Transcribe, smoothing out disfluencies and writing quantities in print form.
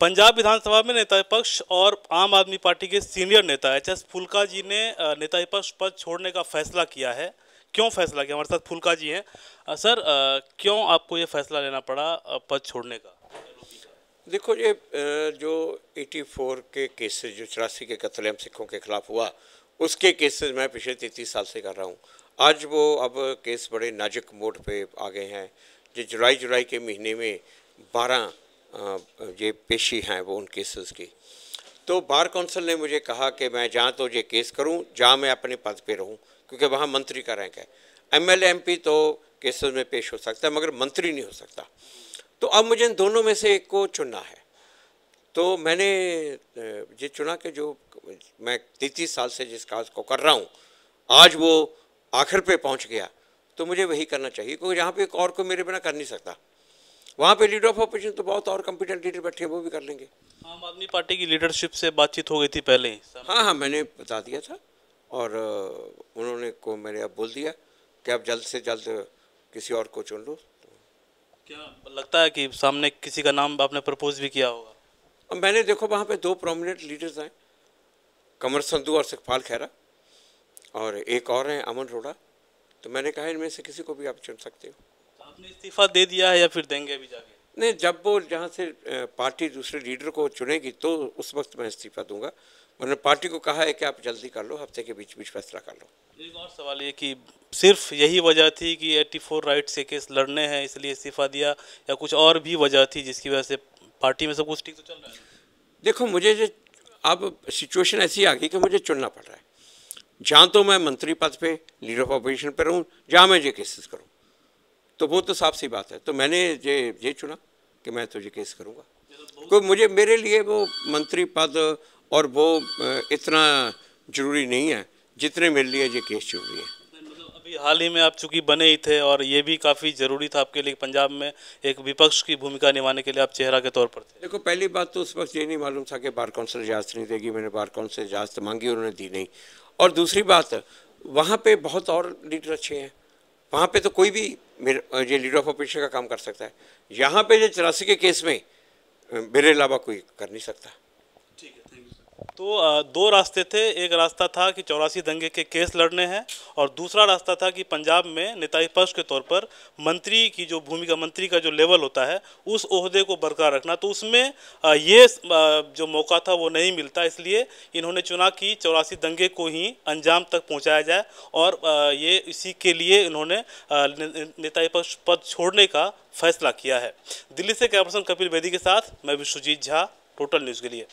पंजाब विधानसभा में नेता विपक्ष और आम आदमी पार्टी के सीनियर नेता एच.एस. फुल्का जी ने नेता विपक्ष पद छोड़ने का फैसला किया है। क्यों फैसला किया? हमारे साथ फुल्का जी हैं। सर, क्यों आपको ये फैसला लेना पड़ा पद छोड़ने का? देखो, ये जो 84 के केसेस, जो 84 के कत्लेआम सिखों के खिलाफ हुआ, उसके केसेस मैं पिछले 33 साल से कर रहा हूँ। आज वो अब केस बड़े नाजुक मोड पे आ गए हैं। जो जुलाई के महीने में 12 ये पेशी हैं वो उन केसेस की। तो बार काउंसिल ने मुझे कहा कि मैं जहाँ तो ये केस करूँ, जहाँ मैं अपने पद पे रहूँ, क्योंकि वहाँ मंत्री का रैंक है। एमएलए एमपी तो केसेस में पेश हो सकता है, मगर मंत्री नहीं हो सकता। तो अब मुझे इन दोनों में से एक को चुनना है। तो मैंने ये चुना कि जो मैं 33 साल से जिस काज को कर रहा हूँ, आज वो आखिर पे पहुँच गया, तो मुझे वही करना चाहिए, क्योंकि यहाँ पे एक और को मेरे बिना कर नहीं सकता। वहाँ पे लीडर ऑफ अपोजिशन तो बहुत और कॉम्पिटेंट लीडर बैठे हैं, वो भी कर लेंगे। आम आदमी पार्टी की लीडरशिप से बातचीत हो गई थी पहले ही? हाँ, मैंने बता दिया था और उन्होंने को मैंने अब बोल दिया कि आप जल्द से जल्द किसी और को चुन लो। क्या लगता है कि सामने किसी का नाम आपने प्रपोज भी किया होगा? अब मैंने देखो वहाँ पे 2 प्रोमिनेंट लीडर्स हैं, कमर संधू और सुखपाल खैरा, और एक और हैं अमन रोड़ा। तो मैंने कहा इनमें से किसी को भी आप चुन सकते हो। आपने इस्तीफा दे दिया है या फिर देंगे अभी जाके? नहीं, जब वो जहाँ से पार्टी दूसरे लीडर को चुनेगी तो उस वक्त मैं इस्तीफा दूंगा। उन्होंने पार्टी को कहा है कि आप जल्दी कर लो, हफ्ते के बीच फैसला कर लो। एक और सवाल ये कि सिर्फ यही वजह थी कि 84 राइट से केस लड़ने हैं इसलिए इस्तीफा दिया, या कुछ और भी वजह थी जिसकी वजह से पार्टी में सब कुछ ठीक तो चल रहा है? देखो, मुझे जो अब सिचुएशन ऐसी आ गई कि मुझे चुनना पड़ रहा है। जहाँ तो मैं मंत्री पद पे लीडर ऑफ अपोजिशन पर रहूँ, जहाँ मैं ये केसेस करूँ, तो वो तो साफ सी बात है। तो मैंने ये चुना कि मैं तो ये केस करूँगा, क्योंकि मुझे मेरे लिए वो मंत्री पद और वो इतना ज़रूरी नहीं है जितने मेरे लिए ये केस जरूरी है। मतलब अभी हाल ही में आप चूंकि बने ही थे और ये भी काफ़ी ज़रूरी था आपके लिए, पंजाब में एक विपक्ष की भूमिका निभाने के लिए आप चेहरा के तौर पर थे। देखो, पहली बात तो उस वक्त ये नहीं मालूम था कि बार काउंसिल इजाज़त नहीं देगी। मैंने बार काउंसिल इजाज़त मांगी, उन्होंने दी नहीं। और दूसरी बात, वहाँ पे बहुत और लीडर अच्छे हैं, वहाँ पे तो कोई भी ये लीडर ऑफ अपोजिशन का काम कर सकता है। यहाँ पे जो 84 के केस में मेरे अलावा कोई कर नहीं सकता। ठीक है, थैंक यू। तो 2 रास्ते थे। एक रास्ता था कि 84 दंगे के केस लड़ने हैं, और दूसरा रास्ता था कि पंजाब में नेता विपक्ष के तौर पर मंत्री की जो भूमिका, मंत्री का जो लेवल होता है, उस ओहदे को बरकरार रखना। तो उसमें ये जो मौका था वो नहीं मिलता, इसलिए इन्होंने चुना कि 84 दंगे को ही अंजाम तक पहुंचाया जाए, और ये इसी के लिए इन्होंने नेता विपक्ष पद छोड़ने का फैसला किया है। दिल्ली से कैमरा पर्सन कपिल बेदी के साथ मैं विश्वजीत झा, टोटल न्यूज़ के लिए।